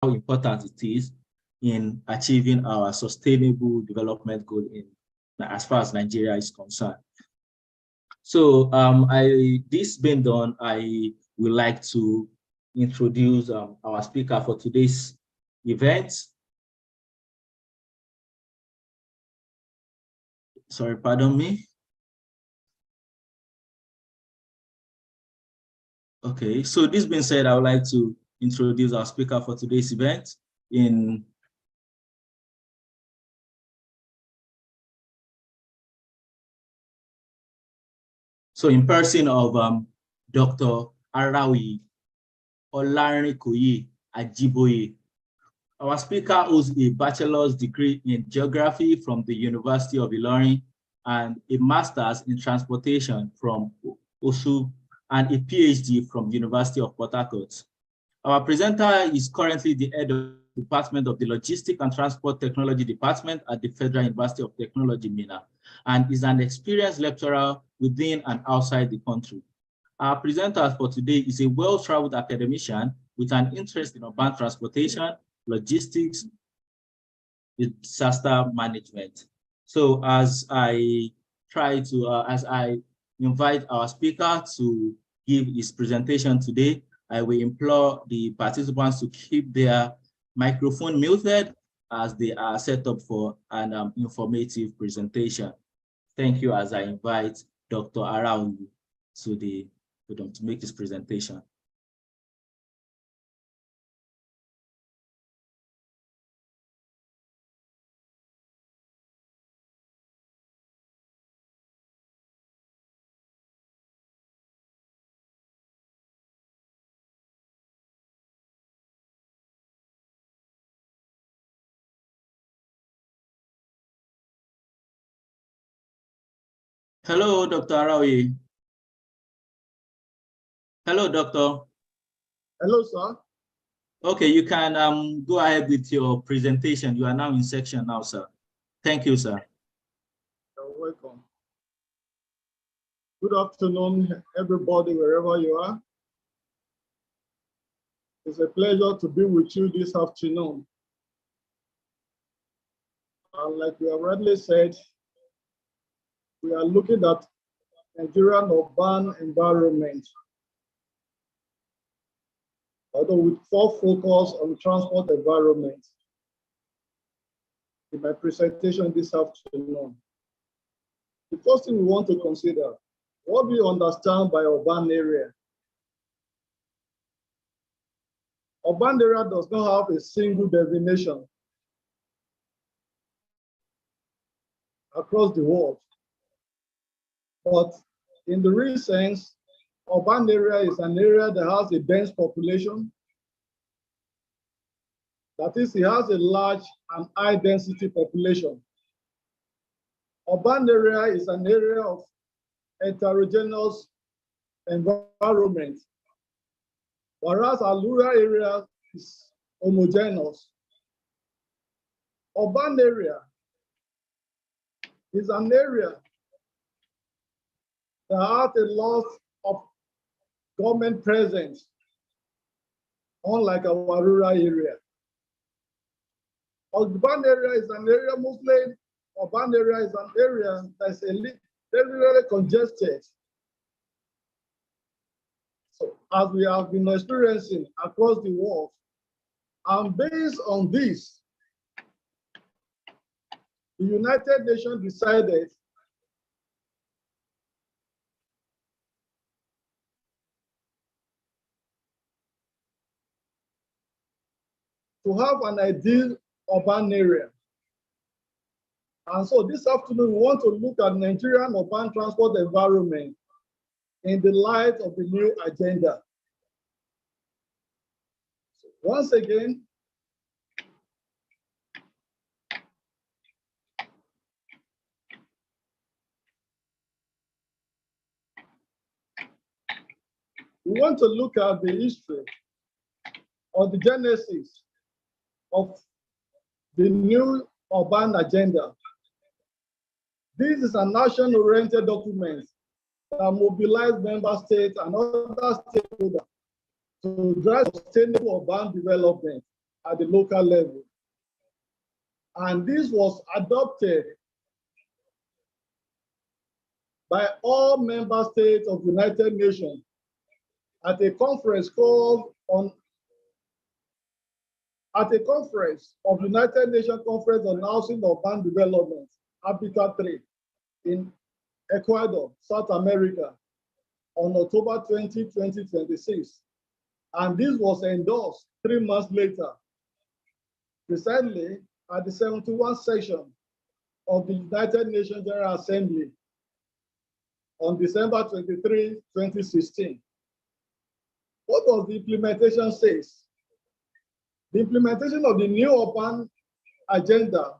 how important it is in achieving our sustainable development goal as far as Nigeria is concerned. So this being done, I would like to introduce our speaker for today's event. Sorry, pardon me. Okay, so this being said, I would like to introduce our speaker for today's event in person of Dr. Arawi Olarikoye Ajiboye. Our speaker holds a bachelor's degree in geography from the University of Ilorin and a master's in transportation from OSU and a PhD from the University of Port Harcourt. Our presenter is currently the head of the Department of the Logistics and Transport Technology Department at the Federal University of Technology, Minna, and is an experienced lecturer within and outside the country. Our presenter for today is a well-traveled academician with an interest in urban transportation, logistics, disaster management. So as I invite our speaker to give his presentation today, I will implore the participants to keep their microphone muted as they are set up for an informative presentation. Thank you as I invite Dr. Arawi to make this presentation. Hello, Dr. Arawi. Hello, Doctor. Hello, sir. Okay, you can go ahead with your presentation. You are now in section now, sir. Thank you, sir. You're welcome. Good afternoon, everybody, wherever you are. It's a pleasure to be with you this afternoon. And like we have already said, we are looking at Nigerian urban environment, although with full focus on transport environment in my presentation this afternoon. The first thing we want to consider, what do you understand by urban area? Urban area does not have a single definition across the world. But in the real sense, urban area is an area that has a dense population. That is, it has a large and high density population. Urban area is an area of heterogeneous environment, whereas a rural area is homogeneous. Urban area is an area that has a lot of government presence, unlike our rural area. Urban area is an area mostly, urban area is an area that's very congested. So as we have been experiencing across the world, and based on this, the United Nations decided to have an ideal urban area. And so this afternoon, we want to look at Nigerian urban transport environment in the light of the new agenda. So once again, we want to look at the history or the genesis of the new urban agenda. This is a nation-oriented document that mobilizes member states and other stakeholders to drive sustainable urban development at the local level. And this was adopted by all member states of the United Nations at a conference of United Nations Conference on Housing and Urban Development, Habitat 3, in Ecuador, South America, on October 20, 2026. And this was endorsed 3 months later, recently at the 71st session of the United Nations General Assembly on December 23, 2016. What does the implementation say? The implementation of the new urban agenda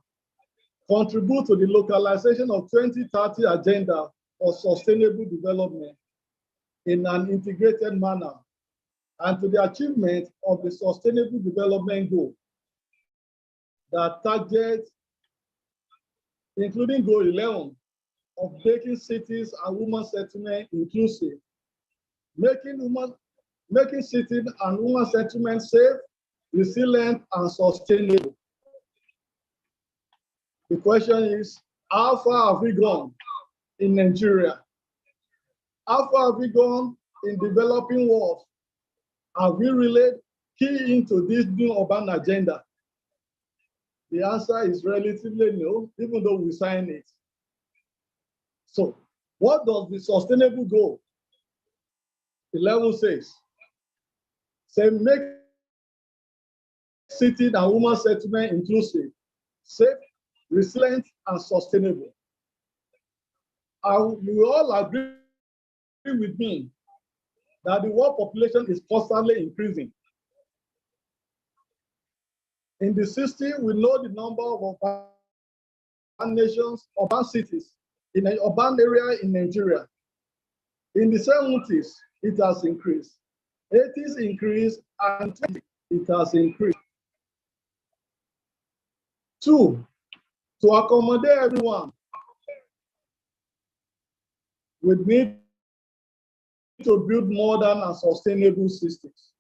contributes to the localization of 2030 agenda for sustainable development in an integrated manner and to the achievement of the sustainable development goal that targets, including goal 11, of making cities and women settlement inclusive, making cities and women settlement safe, resilient, and sustainable. The question is, how far have we gone in Nigeria? How far have we gone in developing world? Have we really keyed into this new urban agenda? The answer is relatively no, even though we sign it. So, what does the sustainable goal 11 says? Say, make city and women settlement inclusive, safe, resilient, and sustainable. And you all agree with me that the world population is constantly increasing. In the 60s, we know the number of urban nations, urban cities in an urban area in Nigeria. In the 70s, it has increased. 80s increased, and 20s, it has increased. 2, to accommodate everyone, we need to build modern and sustainable systems.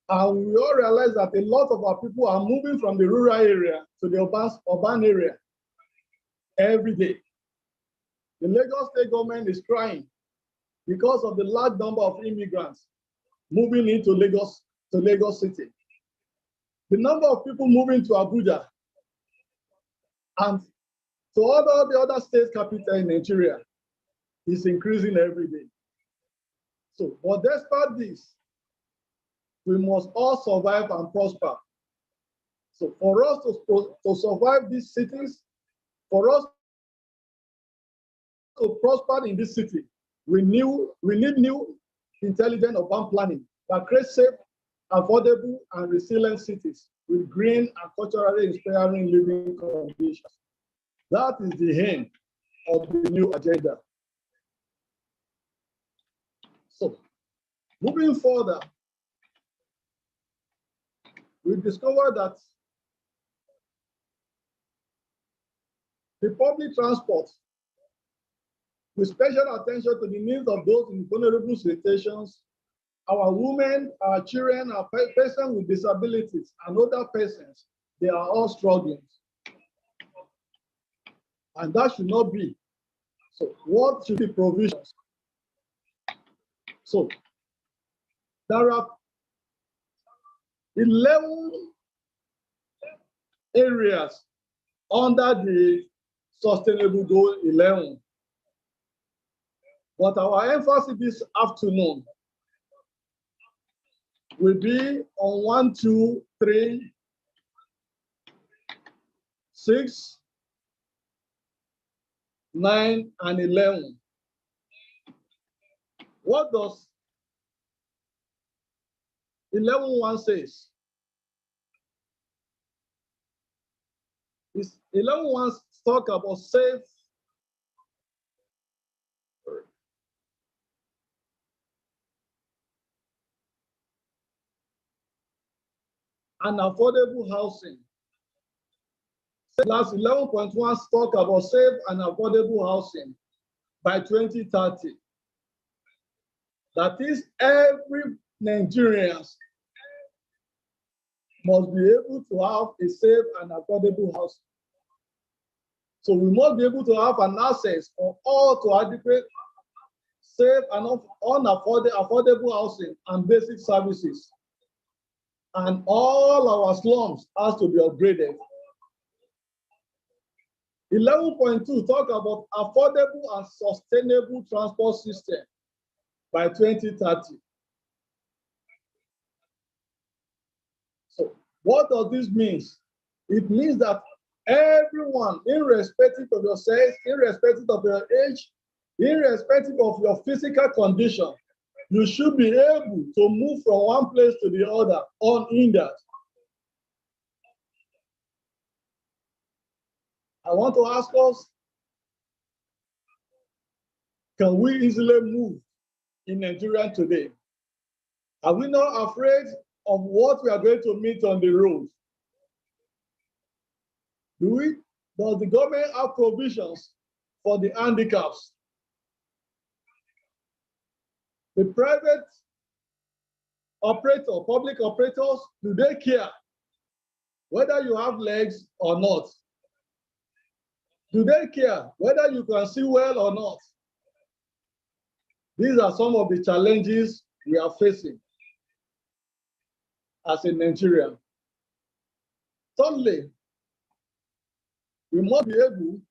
And we all realize that a lot of our people are moving from the rural area to the urban area every day. The Lagos State government is crying because of the large number of immigrants moving into Lagos City. The number of people moving to Abuja and to all the other state capitals in Nigeria is increasing every day. So, but despite this, we must all survive and prosper. So for us to survive these cities, for us to prosper in this city, we need new intelligent urban planning that creates safe, affordable, and resilient cities with green and culturally inspiring living conditions. That is the aim of the new agenda. So, moving further, we discovered that the public transport, with special attention to the needs of those in vulnerable situations, our women, our children, our persons with disabilities, and other persons, they are all struggling. And that should not be. So what should be provisions? So there are 11 areas under the Sustainable Goal 11. But our emphasis this afternoon will be on 1, 2, 3, 6, 9, and 11. What does 11.1 says? 11.1 talk about safe and affordable housing. Class 11.1 talk about safe and affordable housing by 2030. That is, every Nigerian must be able to have a safe and affordable house. So we must be able to have an access for all to adequate, safe and affordable housing and basic services. And all our slums has to be upgraded. 11.2 talk about affordable and sustainable transport system by 2030. So what does this mean? It means that everyone, irrespective of your sex, irrespective of your age, irrespective of your physical condition, you should be able to move from one place to the other unhindered. I want to ask us, can we easily move in Nigeria today? Are we not afraid of what we are going to meet on the road? Does the government have provisions for the handicaps? The private operator, public operators, do they care whether you have legs or not? Do they care whether you can see well or not? These are some of the challenges we are facing as a Nigerian. Thirdly, we must be able,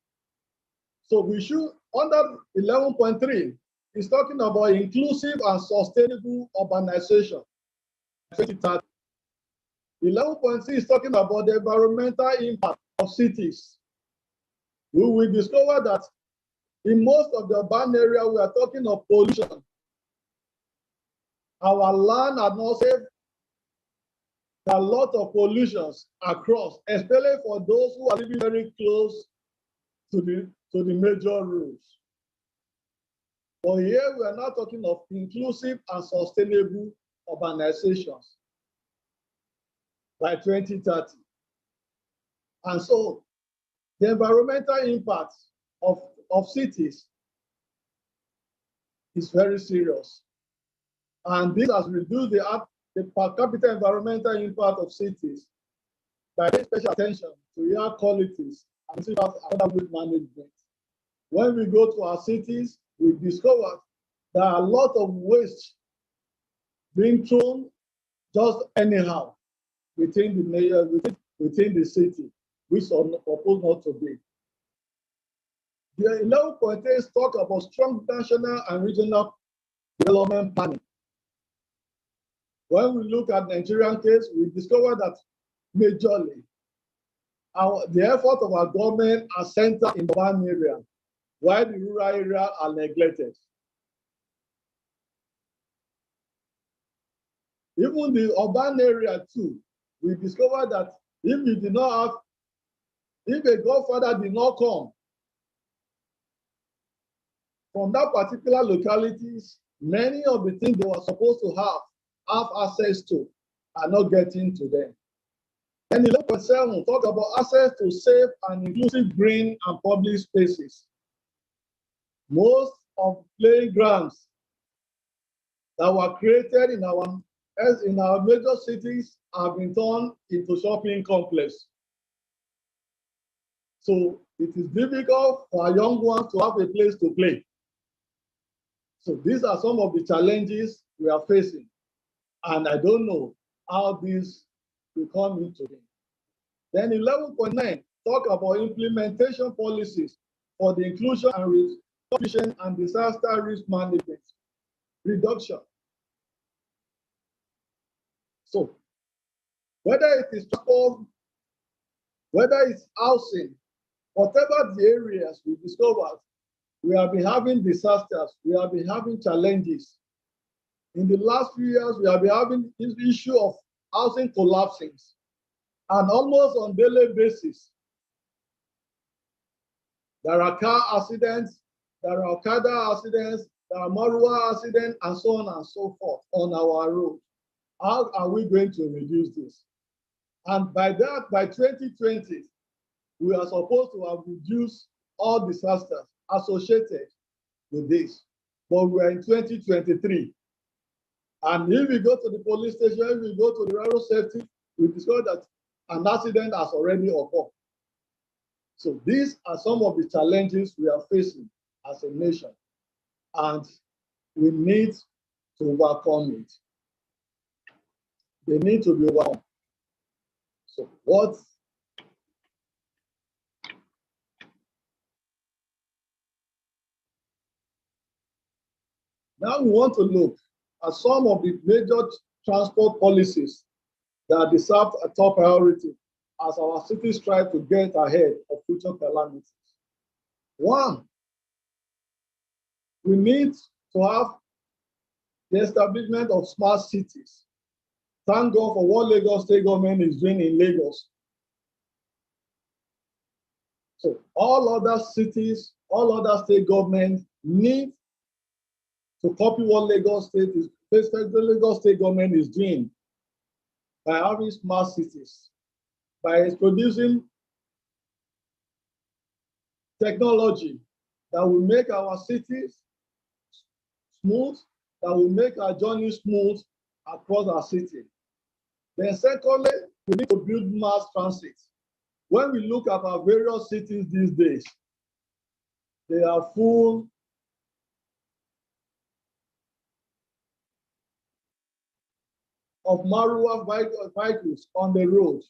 so we should, under 11.3, is talking about inclusive and sustainable urbanization. 2030. 11.6 is talking about the environmental impact of cities. We will discover that in most of the urban area, we are talking of pollution. Our land are not safe. There are a lot of pollutions across, especially for those who are living very close to the major roads. But here we are now talking of inclusive and sustainable urbanizations by 2030. And so the environmental impact of cities is very serious. And this has reduced the per capita environmental impact of cities by paying special attention to air qualities and other waste management. When we go to our cities, we discover there are a lot of waste being thrown just anyhow within the city, which are supposed not to be. The 11.8 talk about strong national and regional development planning. When we look at Nigerian case, we discover that majorly the effort of our government are centered in the urban area, while the rural areas are neglected. Even the urban area too, we discover that if a godfather did not come from that particular localities, many of the things they were supposed to have access to are not getting to them. And 11.7 talk about access to safe and inclusive green and public spaces. Most of playgrounds that were created in our major cities have been turned into shopping complexes. So it is difficult for our young ones to have a place to play. So these are some of the challenges we are facing. And I don't know how this will come into it. Then 11.9 talk about implementation policies for the inclusion and disaster risk management reduction. So whether it is transport, whether it's housing, whatever the areas we discovered, we have been having disasters, we have been having challenges. In the last few years, we have been having this issue of housing collapsing, and almost on a daily basis, there are car accidents, there are Okada accidents, there are Marua accidents, and so on and so forth on our road. How are we going to reduce this? And by 2020, we are supposed to have reduced all disasters associated with this. But we are in 2023. And if we go to the police station, if we go to the railroad safety, we discovered that an accident has already occurred. So these are some of the challenges we are facing as a nation, and we need to overcome it. They need to be overcome. So what? Now we want to look at some of the major transport policies that deserve a top priority as our cities try to get ahead of future calamities. One, we need to have the establishment of smart cities. Thank God for what Lagos State government is doing in Lagos. So all other cities, all other state governments need to copy what Lagos State government is doing by having smart cities, by introducing technology that will make our cities smooth, that will make our journey smooth across our city. Then secondly, we need to build mass transit. When we look at our various cities these days, they are full of Marua vehicles on the road.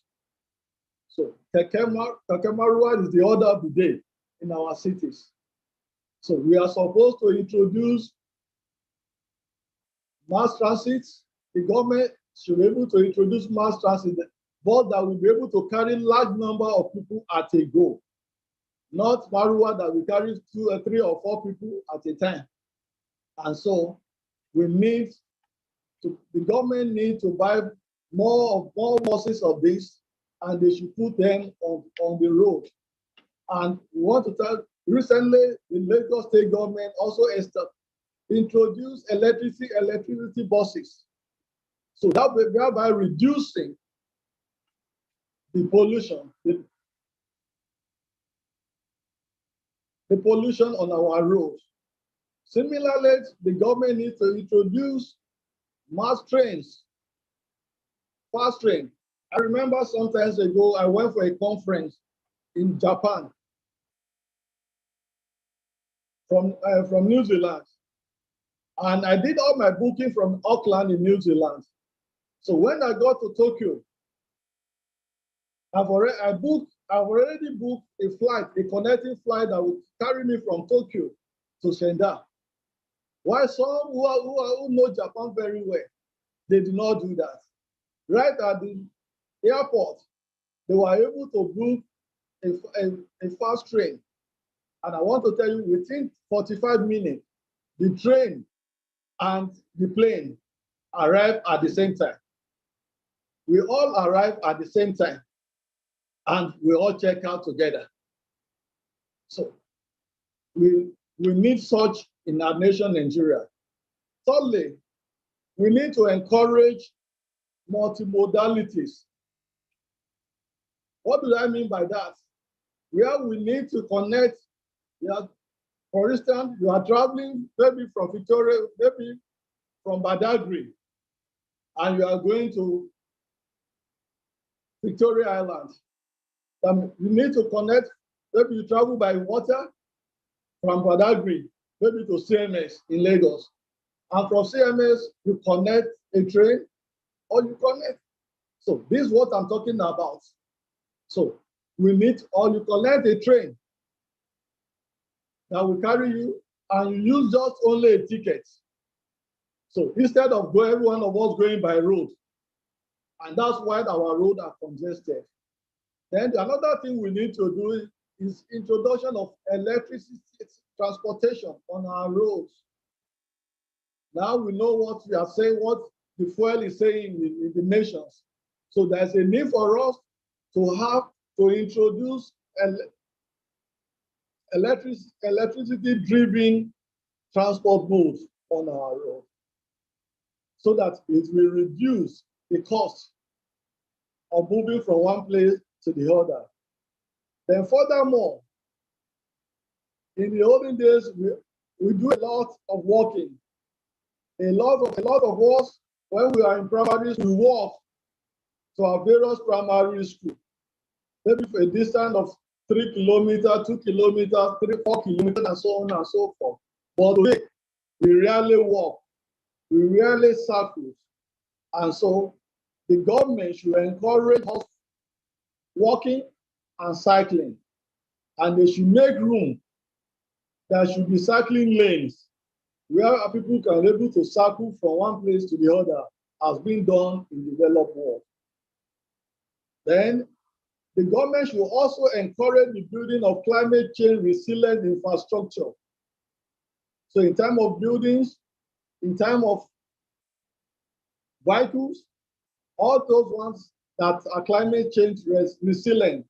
So Marua is the order of the day in our cities. So we are supposed to introduce mass transit. The government should be able to introduce mass transit, but that will be able to carry large number of people at a go. Not Marua that will carry 2 or 3 or 4 people at a time. And so we need to, the government needs to buy more buses of this, and they should put them on the road. And we want to tell, recently the Lagos State government also introduced electricity buses. So that will thereby reducing the pollution, the pollution on our roads. Similarly, the government needs to introduce mass trains, fast train. I remember some times ago, I went for a conference in Japan from New Zealand. And I did all my booking from Auckland in New Zealand. So when I got to Tokyo, I've already booked a flight, a connecting flight that would carry me from Tokyo to Sendai. While some who know Japan very well, they did not do that. Right at the airport, they were able to book a fast train. And I want to tell you, within 45 minutes, the train and the plane arrived at the same time. We all arrived at the same time, and we all check out together. So we need such in our nation, Nigeria. Thirdly, we need to encourage multimodalities. What do I mean by that? Where we need to connect, for instance, you are traveling maybe from Victoria, maybe from Badagry, and you are going to Victoria Island. You need to connect, maybe you travel by water from Badagry, maybe to CMS in Lagos. And from CMS, you connect a train or you connect. So this is what I'm talking about. So we need, or you connect a train that will carry you and you use just only a ticket. So instead of every one of us going by road, and that's why our roads are congested. Then another thing we need to do is introduction of electricity transportation on our roads. Now we know what we are saying, what the fuel is saying in the nations. So there's a need for us to introduce electricity-driven transport modes on our road, so that it will reduce the cost of moving from one place to the other. Then furthermore, in the olden days, we do a lot of walking. A lot of us, when we are in primary, we walk to our various primary schools, maybe for a distance of 3 kilometers, 2 kilometers, 3, 4 kilometers, and so on and so forth. But today, we rarely walk, we rarely cycle. And so the government should encourage us walking and cycling. And they should make room. There should be cycling lanes where people can be able to cycle from one place to the other, as been done in the developed world. Then the government should also encourage the building of climate change resilient infrastructure. So in terms of buildings, in terms of vehicles, all those ones that are climate change resilient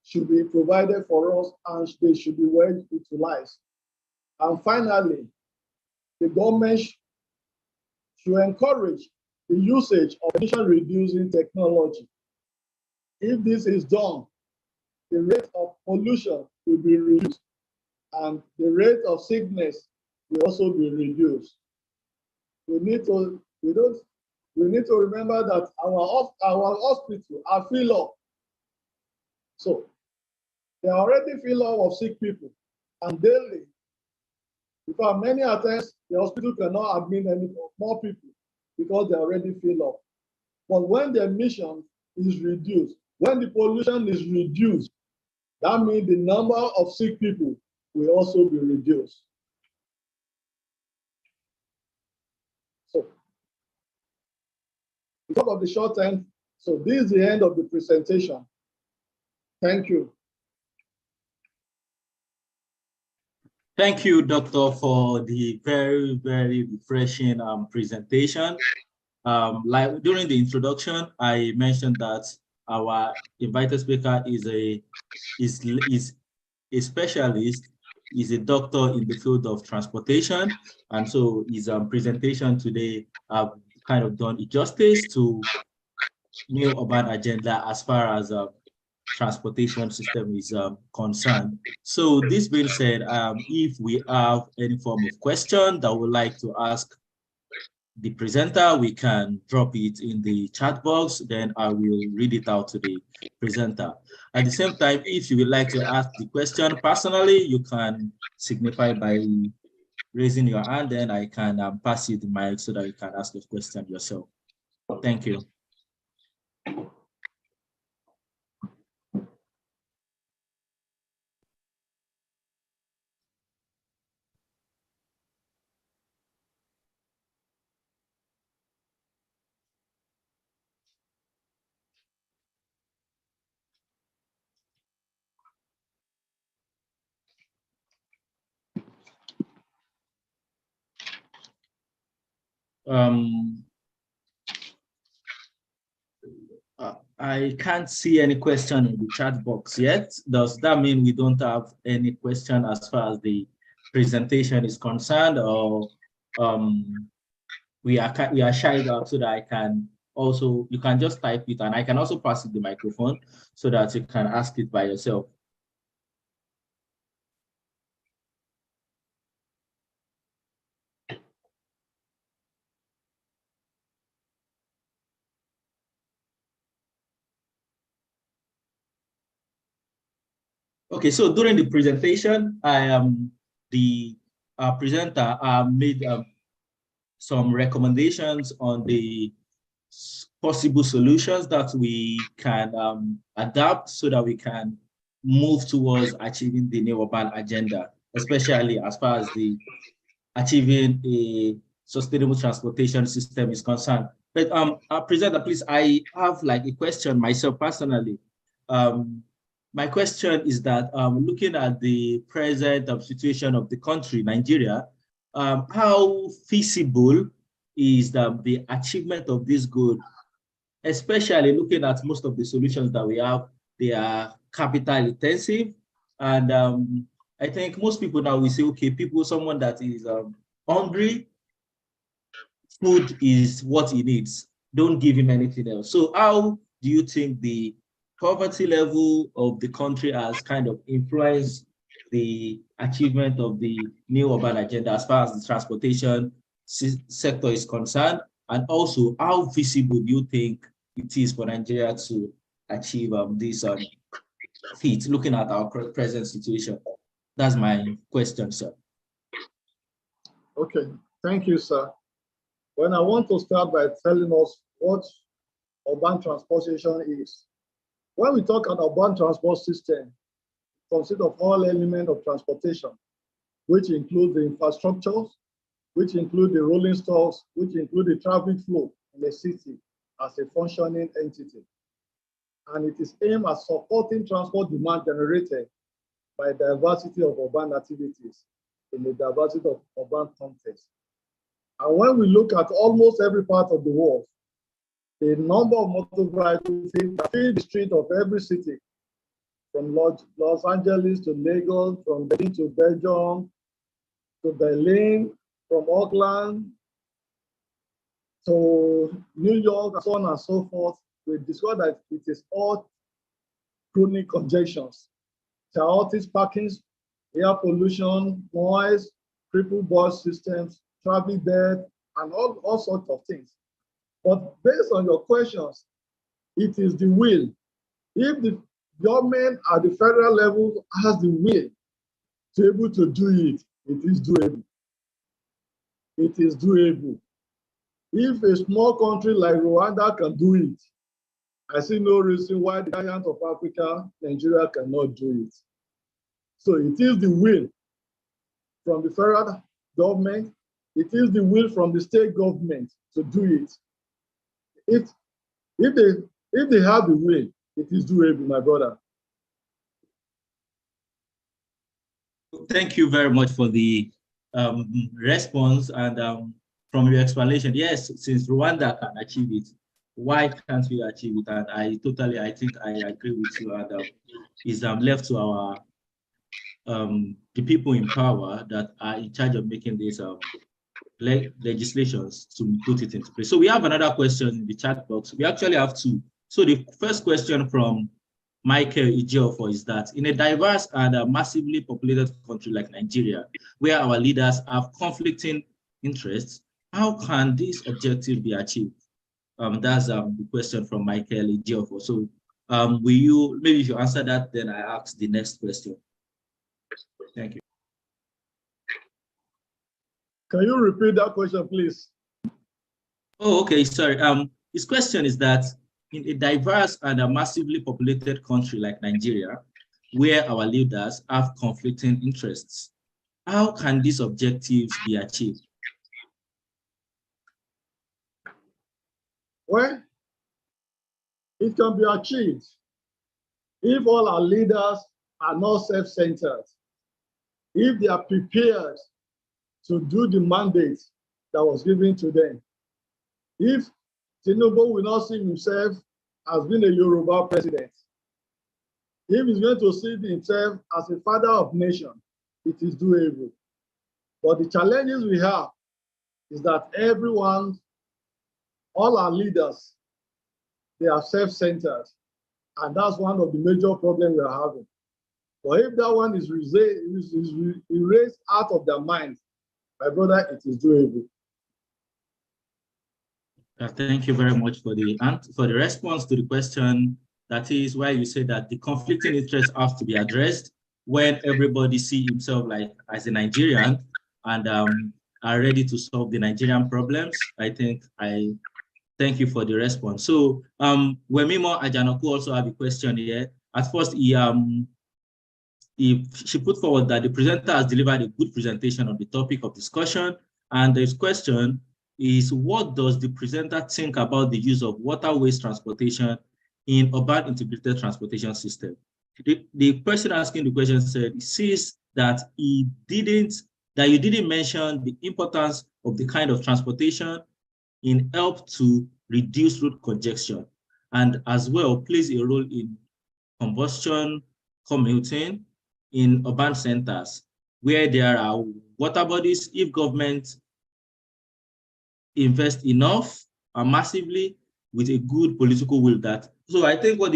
should be provided for us, and they should be well utilized. And finally, the government should encourage the usage of emission-reducing technology. If this is done, the rate of pollution will be reduced, and the rate of sickness will also be reduced. We need to remember that our hospitals are filled up. So they are already filled up of sick people, and daily, because many times the hospital cannot admit any more people because they are already filled up. But when the emission is reduced, when the pollution is reduced, that means the number of sick people will also be reduced. So, because of the short time, so this is the end of the presentation. Thank you. Thank you, Doctor, for the very, very refreshing presentation. Like during the introduction, I mentioned that our invited speaker is a specialist, is a doctor in the field of transportation, and so his presentation today kind of done justice to new urban agenda as far as transportation system is concerned. So this being said, if we have any form of question that we'd like to ask the presenter, we can drop it in the chat box, then I will read it out to the presenter. At the same time, if you would like to ask the question personally, you can signify by raising your hand, then I can pass you the mic so that you can ask the question yourself. Thank you. I can't see any question in the chat box yet. Does that mean we don't have any question as far as the presentation is concerned, or we are shy out so that I can also, you can just type it and I can also pass it the microphone so that you can ask it by yourself. Okay, so during the presentation, I am the presenter made some recommendations on the possible solutions that we can adapt so that we can move towards achieving the new urban agenda, especially as far as the achieving a sustainable transportation system is concerned. But presenter, please, I have like a question myself personally. My question is that looking at the present situation of the country, Nigeria, how feasible is the achievement of this goal, especially looking at most of the solutions that we have, they are capital intensive. And I think most people now will say, okay, someone that is hungry, food is what he needs. Don't give him anything else. So how do you think the poverty level of the country has kind of influenced the achievement of the new urban agenda as far as the transportation sector is concerned? And also, how visible do you think it is for Nigeria to achieve this feat, looking at our present situation? That's my question, sir. Okay, thank you, sir. When I want to start by telling us what urban transportation is. When we talk about urban transport system, it consists of all elements of transportation, which include the infrastructures, which include the rolling stocks, which include the traffic flow in the city as a functioning entity. And it is aimed at supporting transport demand generated by diversity of urban activities in the diversity of urban context. And when we look at almost every part of the world, the number of motor vehicles that fill the street of every city, from Los Angeles to Lagos, from Berlin to Belgium, to Berlin, from Auckland to New York, and so on and so forth, we discover that it is all chronic congestions, chaotic parkings, air pollution, noise, crippled bus systems, traffic death, and all sorts of things. But based on your questions, it is the will. If the government at the federal level has the will to be able to do it, it is doable. It is doable. If a small country like Rwanda can do it, I see no reason why the giant of Africa, Nigeria, cannot do it. So it is the will from the federal government, it is the will from the state government to do it. If they have the will, it is doable, my brother. Thank you very much for the response and from your explanation. Yes, since Rwanda can achieve it, why can't we achieve it? And I think I agree with you. And it's left to our the people in power that are in charge of making these legislations to put it into place. So we have another question in the chat box. We actually have two. So the first question from Michael Ejiofor is that in a diverse and massively populated country like Nigeria, where our leaders have conflicting interests, how can this objective be achieved? That's the question from Michael Ejiofor. So will you, maybe if you answer that, then I ask the next question. Thank you. Can you repeat that question, please? Oh, okay, sorry. His question is that in a diverse and a massively populated country like Nigeria, where our leaders have conflicting interests, how can these objectives be achieved? Well, it can be achieved if all our leaders are not self-centered, if they are prepared to do the mandate that was given to them. If Tinubu will not see himself as being a Yoruba president, if he's going to see himself as a father of nation, it is doable. But the challenges we have is that everyone, all our leaders, they are self-centered. And that's one of the major problems we are having. But if that one is erased out of their minds, my brother, it is doable. Thank you very much for the response to the question. That is why you say that the conflicting interests have to be addressed when everybody see himself like as a Nigerian and are ready to solve the Nigerian problems. I thank you for the response. So Wemimo Ajanoku also have a question here. At first, she put forward that the presenter has delivered a good presentation on the topic of discussion, and this question is, what does the presenter think about the use of waterways transportation in urban integrated transportation system? The person asking the question said he sees that you didn't mention the importance of the kind of transportation in help to reduce road congestion, and as well plays a role in combustion commuting in urban centers where there are water bodies. If government invest enough and massively with a good political will, that. So I think what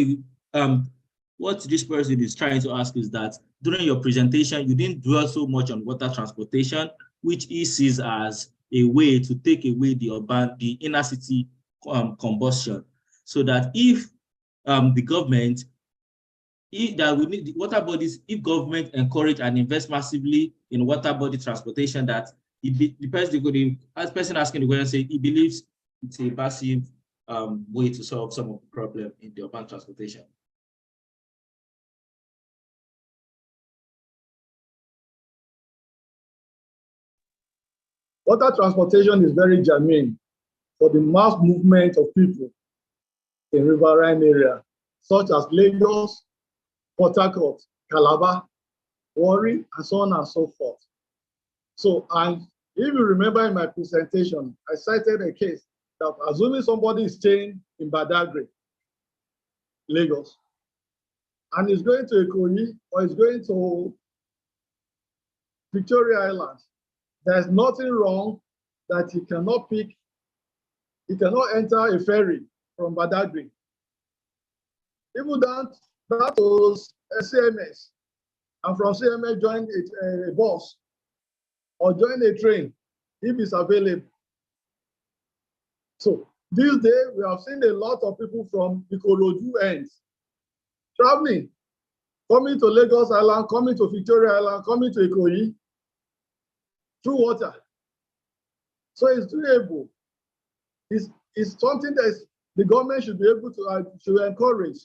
this person is trying to ask is that during your presentation, you didn't dwell so much on water transportation, which he sees as a way to take away the inner city combustion. so that if the government, that we need the water bodies, if government encourage and invest massively in water body transportation, that the person asking the question say he believes it's a massive way to solve some of the problem in the urban transportation. Water transportation is very germane for the mass movement of people in riverine area, such as Lagos, Port Harcourt, Calabar, Warri, and so on and so forth. So, and if you remember in my presentation, I cited a case that assuming somebody is staying in Badagry, Lagos, and is going to Ikoyi or is going to Victoria Island, there's nothing wrong that he cannot enter a ferry from Badagry. Even that was a CMS, and from CMS join a bus or join a train if it's available. So these days we have seen a lot of people from the Ikorodu ends traveling, coming to Lagos Island, coming to Victoria Island, coming to Ikoyi through water. So it's doable. It's something that the government should be able to encourage.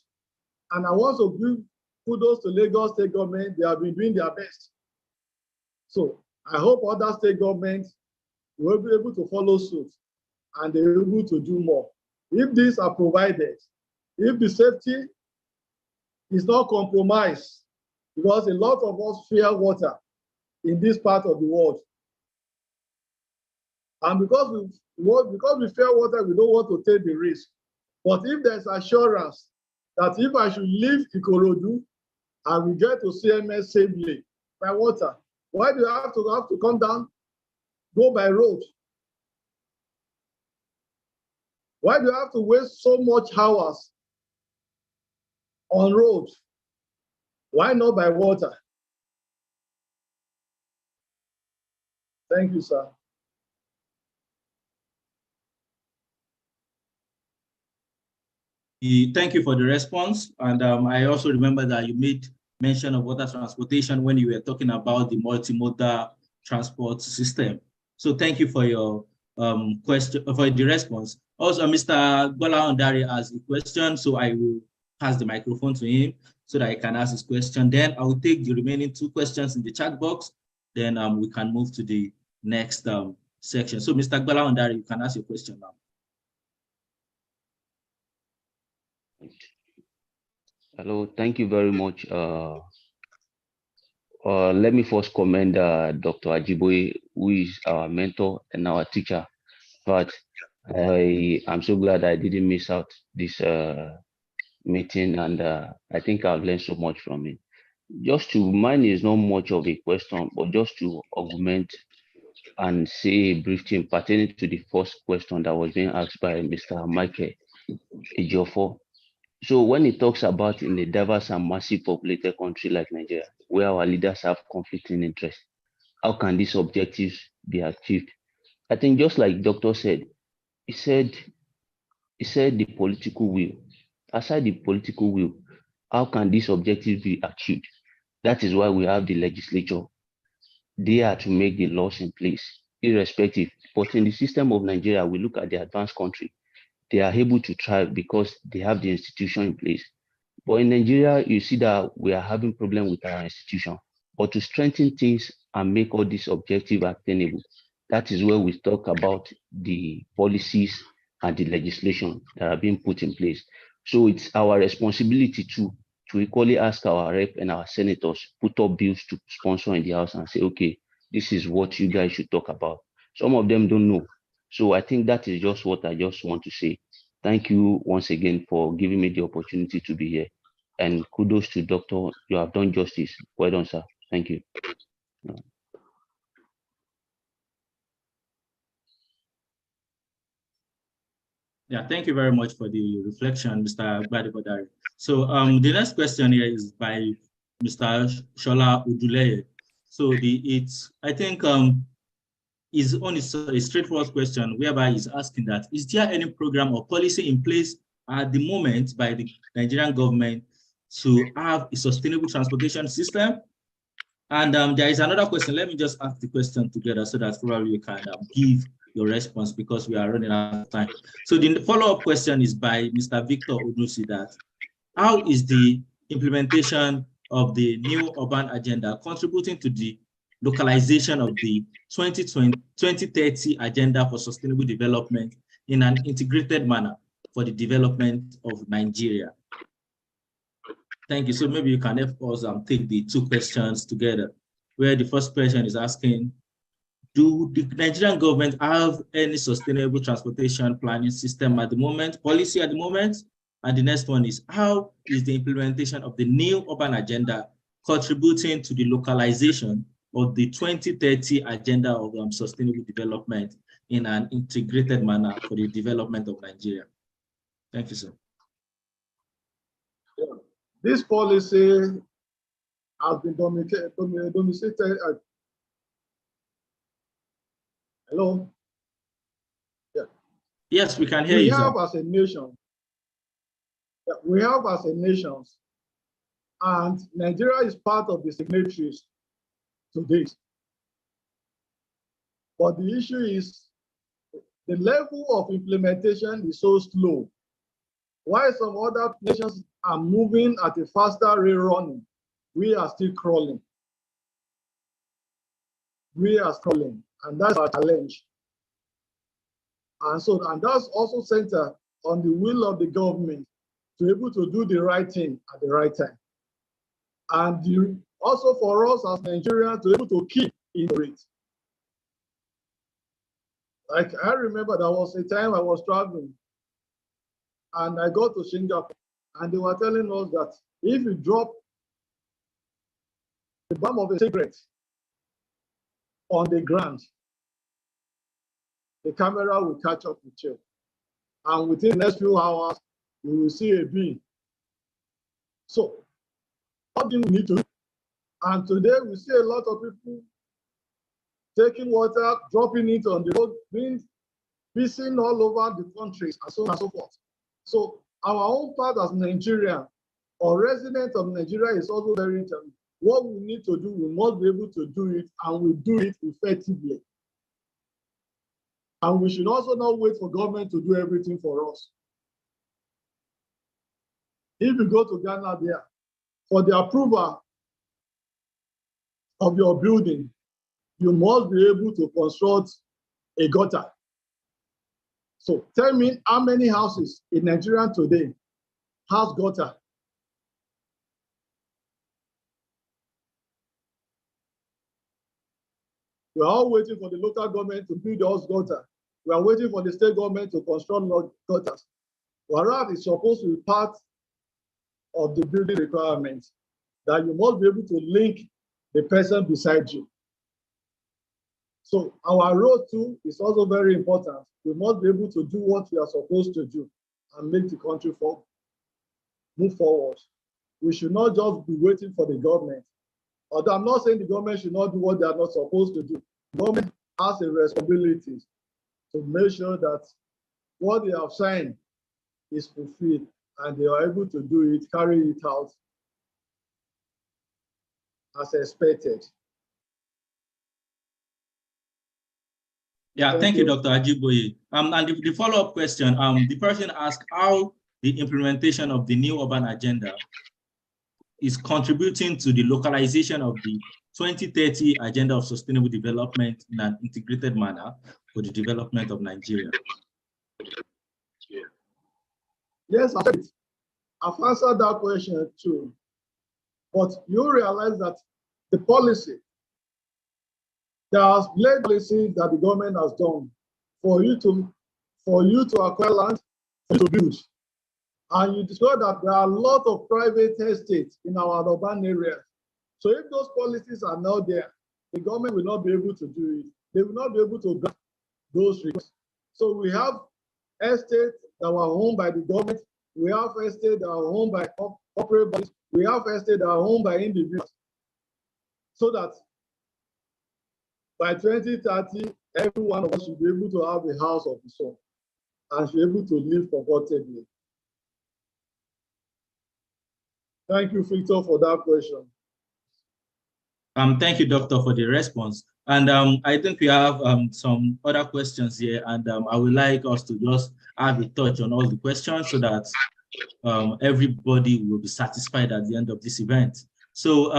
And I want to give kudos to Lagos State government. They have been doing their best. So I hope other state governments will be able to follow suit and they're able to do more. If these are provided, if the safety is not compromised, because a lot of us fear water in this part of the world. And because we fear water, we don't want to take the risk. But if there's assurance that if I should leave Ikorodu and we get to CMS safely by water, why do you have to come down, go by road? Why do you have to waste so much hours on road? Why not by water? Thank you, sir. Thank you for the response. And I also remember that you made mention of water transportation when you were talking about the multimodal transport system. So thank you for your question, for the response. Also, Mr. Bola Ondari has a question, so I will pass the microphone to him so that I can ask his question. Then I will take the remaining 2 questions in the chat box. Then we can move to the next section. So Mr. Bola Ondari, you can ask your question now. Hello, thank you very much. Let me first commend Dr. Ajiboye, who is our mentor and our teacher. But I'm so glad I didn't miss out this meeting, and I think I've learned so much from it. Mine is not much of a question, but just to augment and say a brief thing pertaining to the first question that was being asked by Mr. Michael Ejiofor. So when it talks about in a diverse and massive populated country like Nigeria, where our leaders have conflicting interests, how can these objectives be achieved? I think just like Doctor said, he said the political will. Aside the political will, how can these objectives be achieved? That is why we have the legislature. They are to make the laws in place, irrespective. But in the system of Nigeria, we look at the advanced country. They are able to thrive because they have the institution in place. But in Nigeria, you see that we are having problem with our institution. But to strengthen things and make all these objectives attainable, that is where we talk about the policies and the legislation that are being put in place. So it's our responsibility to equally ask our rep and our senators put up bills to sponsor in the House and say, okay, this is what you guys should talk about. Some of them don't know. So I think that is just what I just want to say. Thank you once again for giving me the opportunity to be here. And kudos to Doctor, you have done justice. Well done, sir. Thank you. Yeah, thank you very much for the reflection, Mr. Gbadebodare. So the next question here is by Mr. Shola Uduleye. So I think is only a straightforward question whereby he's asking that, is there any program or policy in place at the moment by the Nigerian government to have a sustainable transportation system? And there is another question. Let me just ask the question together so that probably you can give your response because we are running out of time. So the follow-up question is by Mr. Victor Odusi, that how is the implementation of the new urban agenda contributing to the localization of the 2030 agenda for sustainable development in an integrated manner for the development of Nigeria? Thank you. So maybe you can help us take the two questions together, where the first question is asking, do the Nigerian government have any sustainable transportation planning system at the moment, policy at the moment? And the next one is, how is the implementation of the new urban agenda contributing to the localization of the 2030 agenda of sustainable development in an integrated manner for the development of Nigeria? Thank you, sir. Yeah. This policy has been domiciled. Hello? Yeah. Yes, we can hear we you, have sir. as a nation, we have as a nation, and Nigeria is part of the signatories to this. But the issue is the level of implementation is so slow. While some other nations are moving at a faster rate running, we are still crawling. We are crawling, and that's our challenge. And that's also centered on the will of the government to be able to do the right thing at the right time. And also for us as Nigerians to be able to keep in the rate. Like I remember there was a time I was traveling and I got to Singapore and they were telling us that if you drop the bum of a cigarette on the ground, the camera will catch up with you. And within the next few hours, you will see a beam. So, what do we need to do? And today we see a lot of people taking water, dropping it on the road, being pissing all over the countries, and so on and so forth. So, our own part as Nigeria or resident of Nigeria is also very important. What we need to do, we must be able to do it, and we do it effectively. And we should also not wait for government to do everything for us. If you go to Ghana there, for the approval of your building, you must be able to construct a gutter. So tell me how many houses in Nigeria today has gutter? We are all waiting for the local government to build those gutters. We are waiting for the state government to construct gutters. Whereas it's supposed to be part of the building requirements that you must be able to link the person beside you. So our road too is also very important. We must be able to do what we are supposed to do and make the country move forward. We should not just be waiting for the government. Although I'm not saying the government should not do what they are not supposed to do. The government has a responsibility to make sure that what they have signed is fulfilled and they are able to do it, carry it out as expected. Yeah, thank you, Dr. Ajiboye. And the follow-up question, the person asked how the implementation of the new urban agenda is contributing to the localization of the 2030 agenda of sustainable development in an integrated manner for the development of Nigeria. Yes, I've answered that question too. But you realize that the policy, there are policies that the government has done for you to acquire land, for you to build. And you discover that there are a lot of private estates in our urban areas. So if those policies are not there, the government will not be able to do it. They will not be able to grant those requests. So we have estates that were owned by the government. We have estates that are owned by corporate bodies. We have estates that are owned by individuals. So that by 2030, every one of us should be able to have a house of his own and should be able to live comfortably. Thank you, Victor, for that question. Thank you, Doctor, for the response. And I think we have some other questions here, and I would like us to just have a touch on all the questions so that everybody will be satisfied at the end of this event. So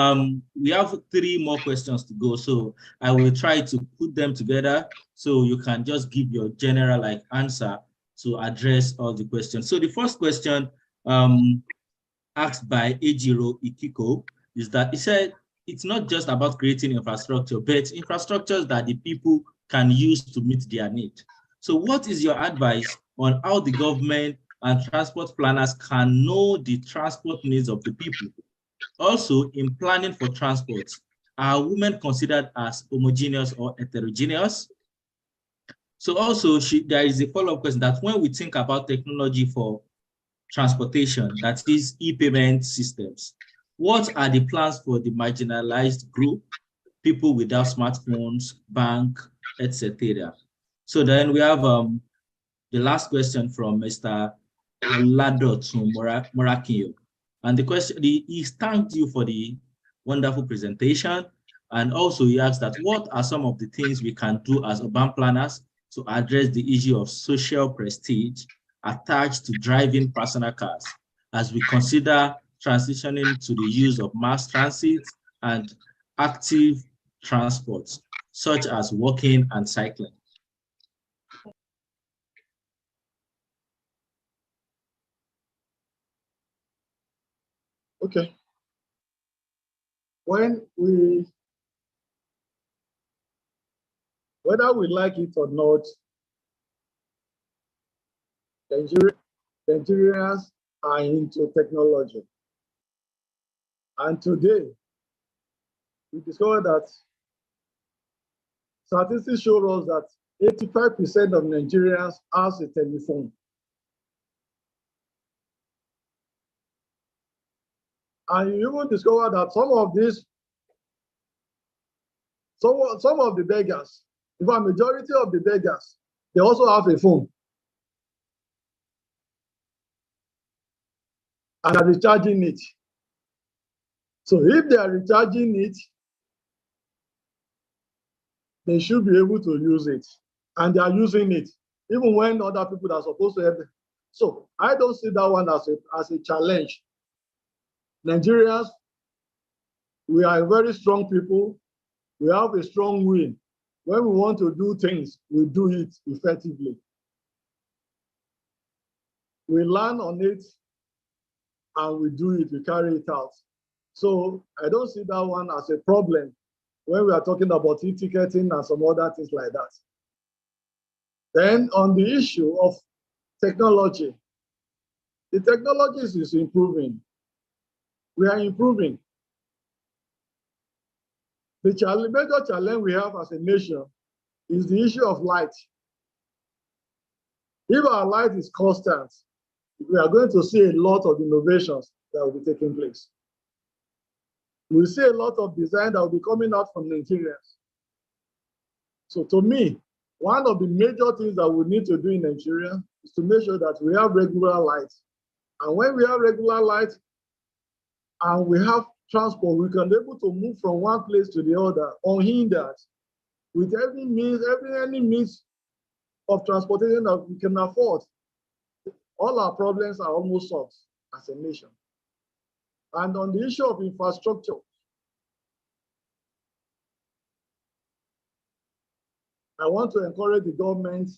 we have 3 more questions to go. So I will try to put them together so you can just give your general answer to address all the questions. So the first question asked by Ejiro Ikiko is that he said, it's not just about creating infrastructure, but infrastructures that the people can use to meet their need. So what is your advice on how the government and transport planners can know the transport needs of the people? Also, in planning for transport, are women considered as homogeneous or heterogeneous? So also, there is a follow-up question that when we think about technology for transportation, that is e-payment systems, what are the plans for the marginalized group, people without smartphones, bank, etc.? So then we have the last question from Mr. Oladotun Morakinyo. And the question, he thanked you for the wonderful presentation. And also he asked that what are some of the things we can do as urban planners to address the issue of social prestige attached to driving personal cars as we consider transitioning to the use of mass transit and active transports, such as walking and cycling? Okay. Whether we like it or not, Nigerians are into technology. And today, we discovered that statistics show us that 85% of Nigerians has a telephone. And you will discover that some of the beggars, if a majority of the beggars, they also have a phone. And are recharging it. So if they are recharging it, they should be able to use it. And they are using it, even when other people are supposed to have it. So I don't see that one as a challenge. Nigerians, we are very strong people. We have a strong will. When we want to do things, we do it effectively. We learn on it and we do it, we carry it out. So I don't see that one as a problem when we are talking about e-ticketing and some other things like that. Then on the issue of technology, the technology is improving. We are improving. The major challenge we have as a nation is the issue of light. If our light is constant, we are going to see a lot of innovations that will be taking place. We'll see a lot of design that will be coming out from Nigerians. So to me, one of the major things that we need to do in Nigeria is to make sure that we have regular light. And when we have regular light and we have transport, we can be able to move from one place to the other unhindered with any means of transportation that we can afford. All our problems are almost solved as a nation. And on the issue of infrastructure, I want to encourage the government.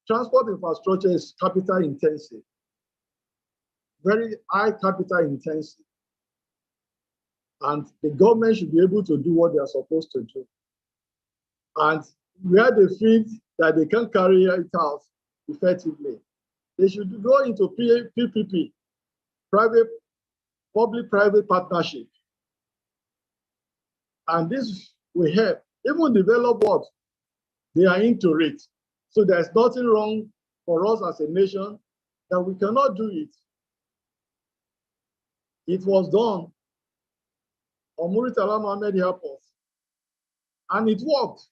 Transport infrastructure is capital intensive, very high capital intensive. And the government should be able to do what they are supposed to do. And where they feel that they can carry it out effectively, they should go into PPP, public-private partnership. And this will help. Even developed world, they are into it. So there's nothing wrong for us as a nation that we cannot do it. It was done on Muritala Mohammed Airport, and it worked.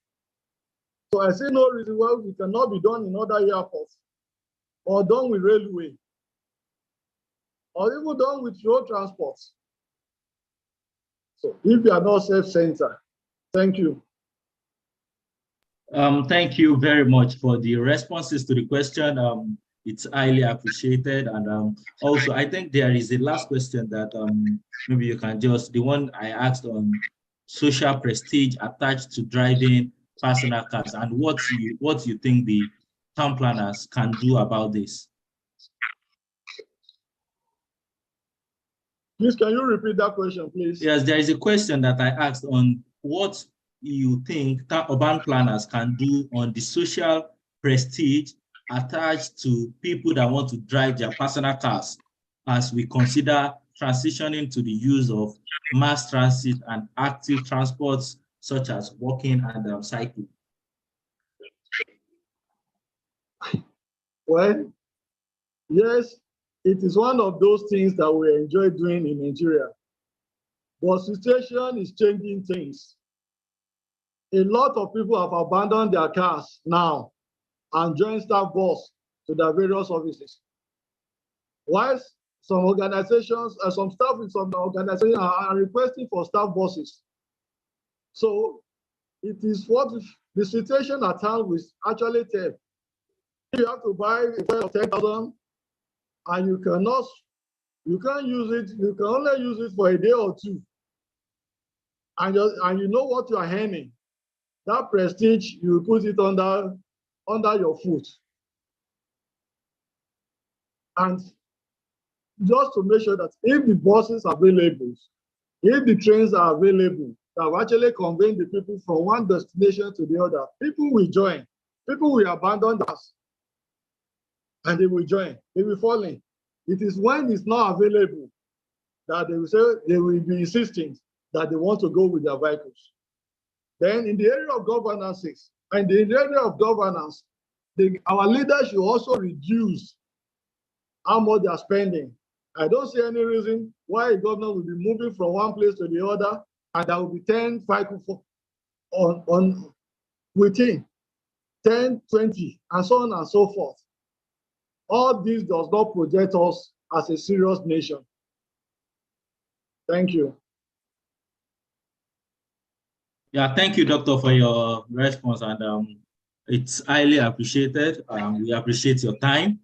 So I see no reason why we cannot be done in other airports or done with railway. or even done with road transport. So if you are not self-centered, thank you. Thank you very much for the responses to the question. It's highly appreciated. And also, I think there is a last question that maybe you can just, the one I asked on social prestige attached to driving personal cars, and what you think the town planners can do about this. Please, can you repeat that question, please? Yes, there is a question that I asked on what you think urban planners can do on the social prestige attached to people that want to drive their personal cars as we consider transitioning to the use of mass transit and active transports such as walking and cycling. Well, yes, it is one of those things that we enjoy doing in Nigeria. But situation is changing things. A lot of people have abandoned their cars now and joined staff bus to their various offices. Whilst some organizations, some staff in some organizations are requesting for staff buses. So it is what the situation at hand will actually tell. You have to buy a fare of 10,000 and you can't use it, you can only use it for a day or two. And you know what you are earning. That prestige, you put it under your foot. And just to make sure that if the buses are available, if the trains are available, that will actually convey the people from one destination to the other, people will join. People will abandon us and they will join. They will fall in. It is when it's not available that they will say they will be insisting that they want to go with their vehicles. Then in the area of governance, our leaders should also reduce how much they are spending. I don't see any reason why a governor will be moving from one place to the other and there will be 10 vehicles within 10, 20, and so on and so forth. All this does not project us as a serious nation. Thank you. Yeah, thank you, Doctor, for your response, and it's highly appreciated. We appreciate your time,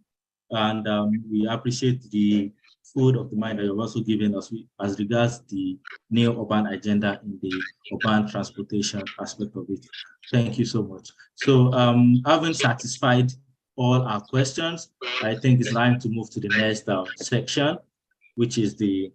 and we appreciate the food of the mind that you've also given us as regards the new urban agenda in the urban transportation aspect of it. Thank you so much. So having satisfied all our questions, I think it's time to move to the next section, which is the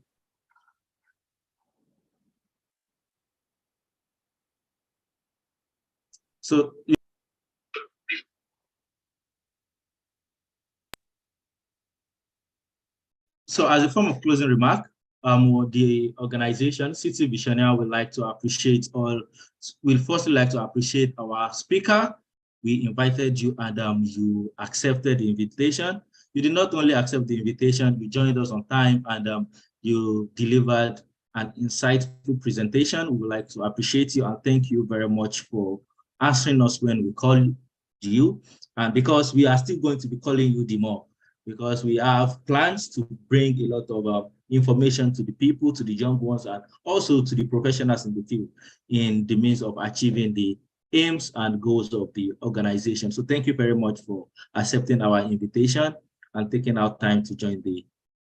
So as a form of closing remark, the organization, City Visionaire, would like to appreciate we'll firstly like to appreciate our speaker. We invited you and you accepted the invitation. You did not only accept the invitation, you joined us on time and you delivered an insightful presentation. We would like to appreciate you and thank you very much for answering us when we call you. And because we are still going to be calling you the more, because we have plans to bring a lot of information to the people, to the young ones, and also to the professionals in the field in the means of achieving the aims and goals of the organization. So thank you very much for accepting our invitation and taking out time to join the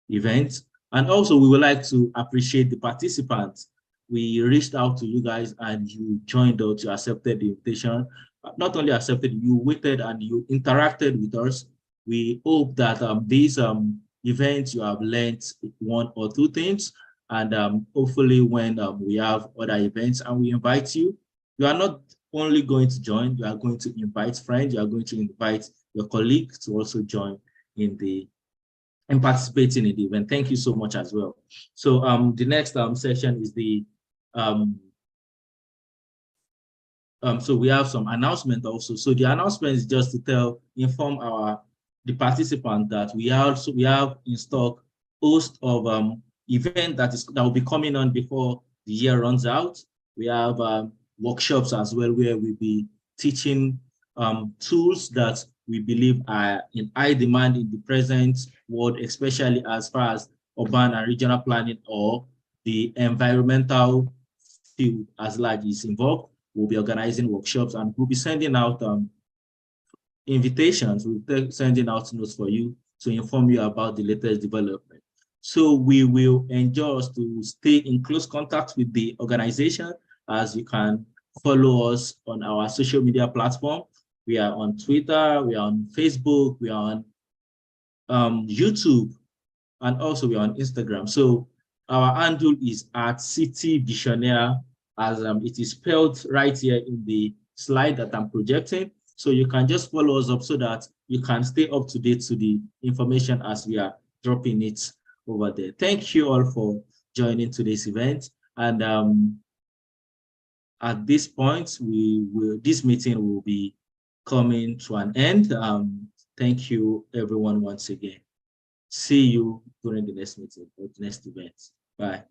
event. And also we would like to appreciate the participants. We reached out to you guys and you joined us, you accepted the invitation. Not only accepted, you waited and you interacted with us. We hope that these events you have learned one or two things, and hopefully when we have other events and we invite you, you are not only going to join, you are going to invite friends, you are going to invite your colleagues to also join in participating in the event. Thank you so much as well. So the next session is the so we have some announcement also. So the announcement is just to inform the participant that we have in stock host of event that will be coming on before the year runs out. We have workshops as well where we'll be teaching tools that we believe are in high demand in the present world, especially as far as urban and regional planning or the environmental field as large is involved. We'll be organizing workshops and we'll be sending out invitations. We'll be sending out notes for you to inform you about the latest development. So we will enjoy us to stay in close contact with the organization, as you can follow us on our social media platform. We are on Twitter, we are on Facebook, we are on YouTube, and also we are on Instagram. So our handle is at City Visionaire, as it is spelled right here in the slide that I'm projecting. So you can just follow us up so that you can stay up to date to the information as we are dropping it over there. Thank you all for joining today's event. And at this point, this meeting will be coming to an end. Thank you, everyone, once again. See you during the next meeting or the next event. Bye.